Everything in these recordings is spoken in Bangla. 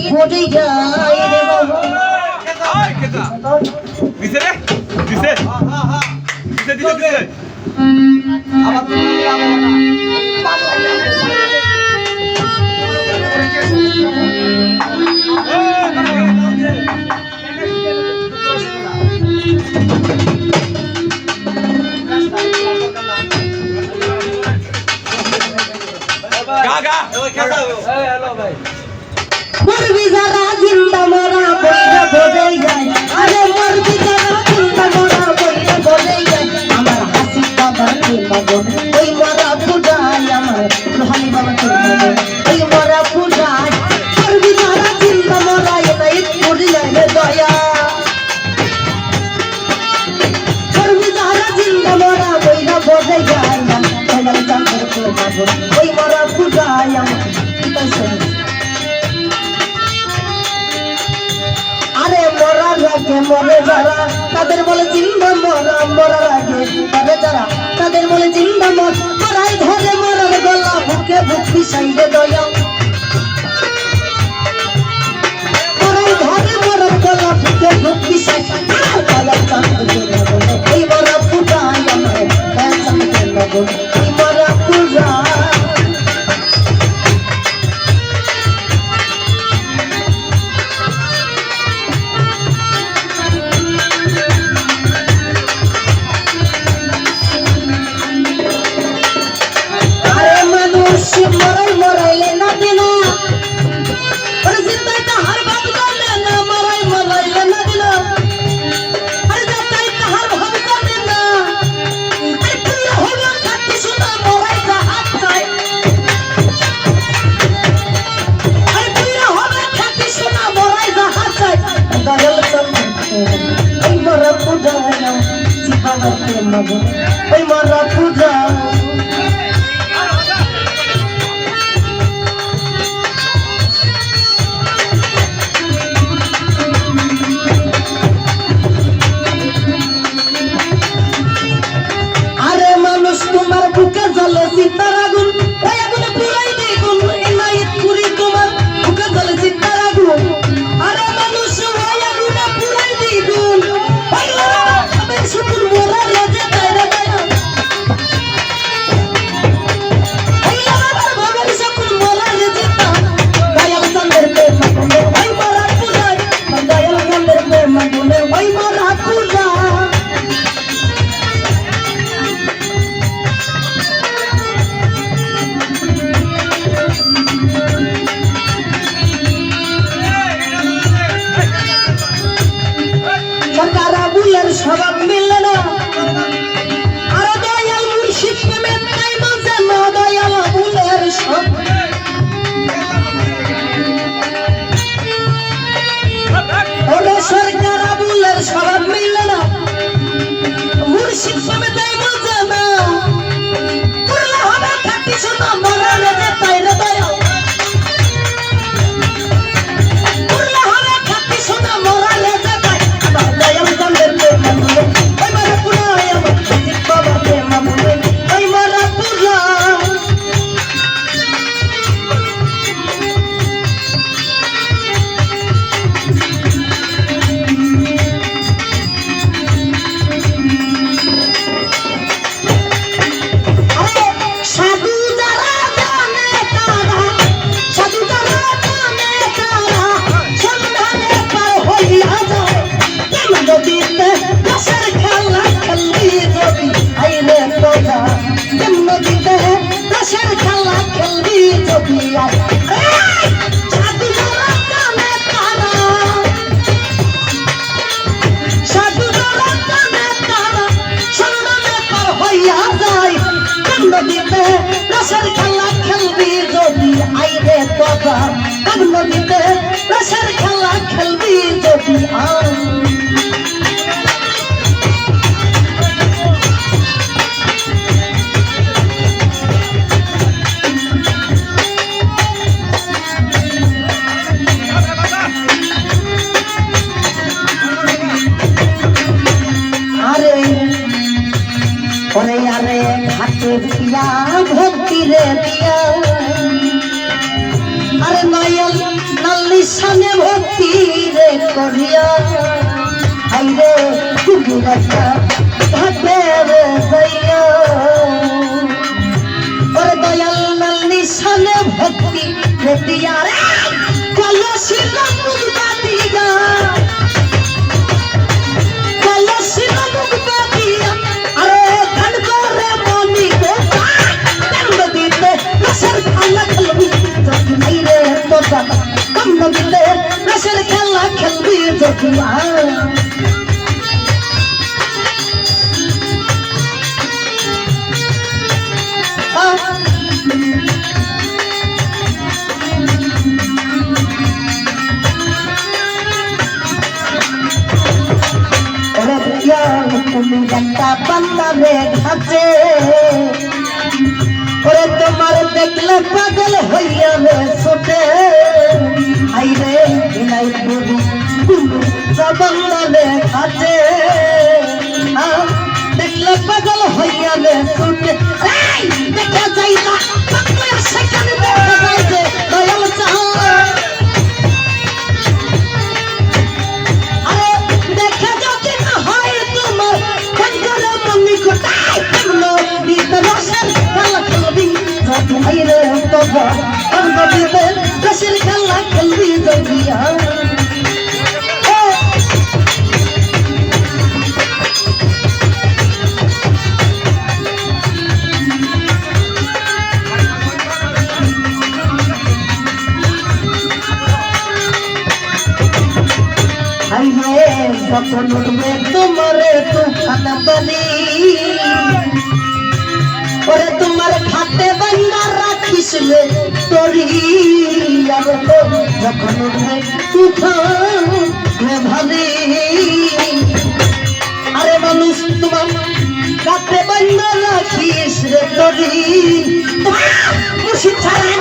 ভরে যায় রে বাবা দিছে রে দিছে দিছে দিছে দিছে আবার তুমি গাগা হ্যালো ভাই মরবি যারা জিন্দা মরা বইরা ভরে যায় আরে মরবি যারা জিন্দা মরা বইরা ভরে যায় আমার হাসি বাবার কে মগন ওই মরা পূজায় আমার রোহানি বাবা কে মগন ওই মরা পূজায় মরবি যারা জিন্দা মরা এটাই পড়ে যায় রে দয়া মরবি যারা জিন্দা মরা বইরা ভরে যায় না ওই জানতে কে মগন ওই মরা পূজায় আমার আরে মরার আগে মরে যারা তাদের বলে জিন্দা মরা মরার আগে মরে যারা তাদের বলে জিন্দা মরাই ধরে মরার গলা বুকে বুক পিছাইবে দয়া মরাই ধরে মরার গলা বুকে বুক পিছাই এই মরা পূজায় আমার এই মরা পূজা মরাই মরাইলে না দিন আরে জিন্দাই তাহার ভাব জানে না মরাই মরাইলে না দিন আরে জিন্দাই তাহার ভাব জানে না আরে প্রিয় হলো কাটি শোনা মরাই যা হাত চাই আরে প্রিয় হলো কাটি শোনা মরাই যা হাত চাই দয়াল চন্দ্র এই মরা পূজা জীবনকে মগ এই মরা পূজা তোমার বুকে জ্বলে চিন্তার আগুন ওই আগুনে পুরাই দ্বিগুণ এই নাইট পুরি তোমার বুকে জ্বলে চিন্তার আগুন আরে মানুষ ওই আগুনে পুরাই দ্বিগুণ ওই আমি শুকুর মোরা লেজে তাইরে তাইরা ওই আমার ভাবের শুকুর মোরা লেজে দয়াল চন্দ্রের প্রেম মাগুনে ওই মোরা পূজায় দয়াল চন্দ্রের প্রেম মাগুনে ওই মোরা পূজা স্বভাব মিললে না আরে দয়াল মুর্শিদ প্রেমে তাই মাঝে না দয়াল বুলের সব ওরে সরকার বুলের স্বভাব মিললে না মুর্শিদ প্রেমে তাই মাঝে না পুরলা হবে খাটি শোনা মরা লেগে তাই রে দয়াল পুরলা হবে খাটি শোনা মরা লেগে তাই দয়াল চন্দ্রের ওই মারা পুরাই আমার বাবা প্রেম মনে ওই মারা পুরা সাধু যারা জানে তারা সাধু যারা জানে তারা সন্ধানে পার হইয়া যায় নদীতে রসের খেলা খেলবি যদি আইলে তোরা নদীতে রসের খেলা খেলবি যদি সাধু যারা জানে তারা সাধু যারা জানে তারা সন্ধানে পার হইয়া যায় নদীতে রসের খেলা খেলবি যদি আইলে তোরা নদীতে রসের খেলা খেলবি যদি দিয়া ভক্তি রে দিয়া আরে নয়ন নাল্লি সামনে করিয়া আইরে কুকুরাটা ঘাটে রে যাইয়া ওরে দয়াল নাল নিশানে ভক্তি দিয়া রে কলসি মুখ বাদিয়া কলসি মুখ বাদিয়া আরে ধান করে মনি গো কান্দ দিতে রসের খেলা খেলবি যদি নাই রে তোরা কান্দ দিতে রসের খেলা খেলবি যদি তুমি একটা বান্দারে ঘাটে ওরে তোমার দেখলে পাগল হইয়া রে ছোটে আইরে বিনাই প্রভু বান্দারে ঘাটে দেখলে পাগল হইয়া রে ছোটে দেখা যাই না সেখানে দেখা যায় যে দয়াল চাহ রসের খেলা খেলবি জগিয়া যখন উঠবে তোমারে তুফান বলি ওরে তোমার খাতে বান্দা রাখিস রে তোরি যখন উঠবে তুফান ভাবি আরে মানুষ তোমার খাতে বান্দা রাখিস রে তোরি খুশি ছাড়া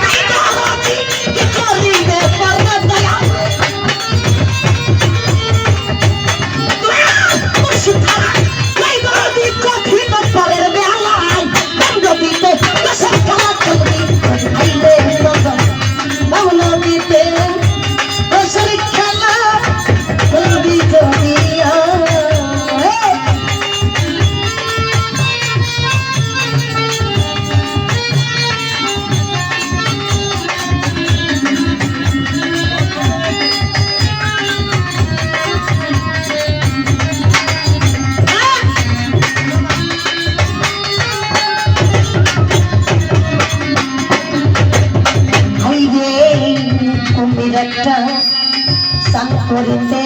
কি করিবে পারবে দয়া খুশি ছাড়া নাই গরবি কঠিন পরের বেলায় দিতে রসের খেলা খেলবি আইলে বাউলা দিতে রসের খেলা খেলবি জমিয়া একটা সান করতে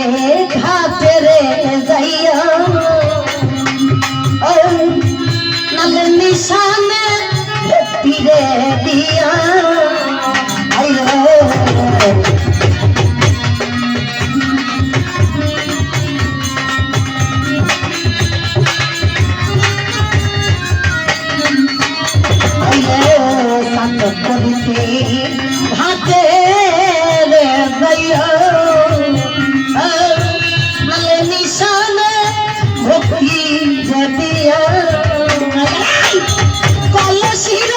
ঘাটে রে যাইয়া নাল নিশানে তীরে দিয়া সান করতে ঘাটে নিশানে ভক্তি দিয়া কলসির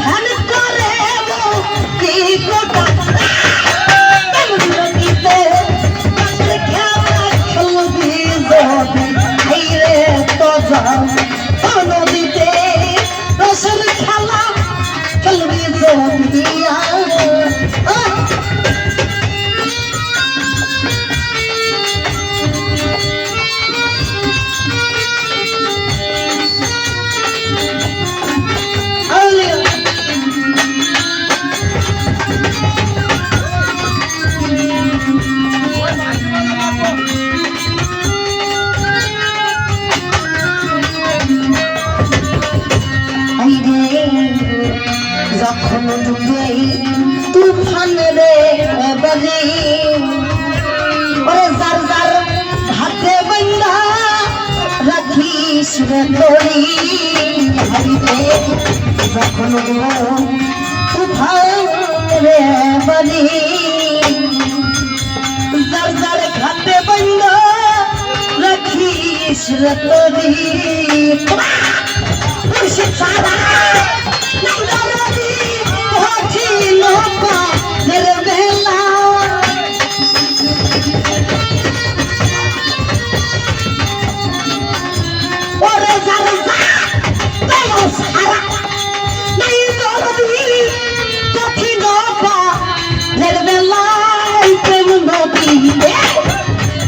ধ্যান করে নদীতে রসের খেলা খেলবি জমিয়া যখন ডুবে তুফান রে বাজি ওরে যার যার হাতে বন্ধা রাখিস রে তোরি যখন তুফান রে বাজি যার যার হাতে বন্ধা রাখিস রে তোরি মুর্শিদ ছাড়া নাই দরদি কঠিন পথের বেলা ওরে যারে যা দয়াল ছাড়া নাই দরদি কঠিন পথের বেলায় প্রেম নদীতে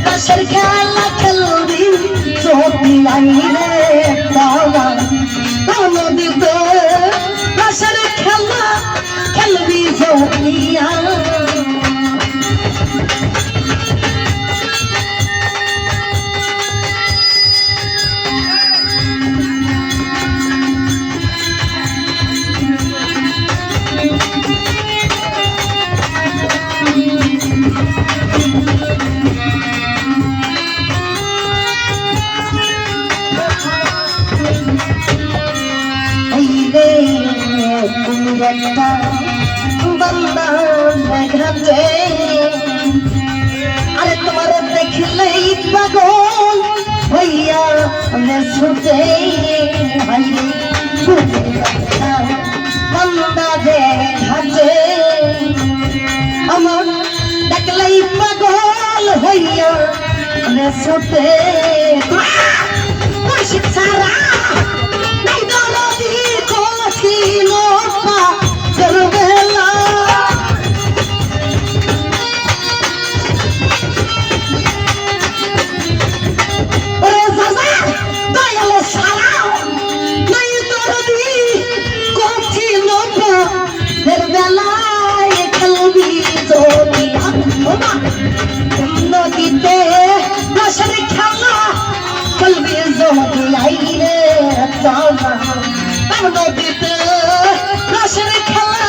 কাশের খেলা খেলবি চোখি আইরে বাবা নদীতে কাশের খেলা খেলবি চোখিয়া बंदा घटे अरे तुम्हारे देखले पागल भैया मैं छुटे बंदा घटे আমার দেখলে পাগল भैया मैं छुटे मुर्शिद ছাড়া নাই দরদি কঠিন পথের বেলা ওরে যাজা দয়াল ছাড়া নাই দরদি কঠিন পথের বেলায় খেলবি যদি নদীতে রসের খেলা খেলবি যদি আইরে বাবা নদীতে রসের খেলা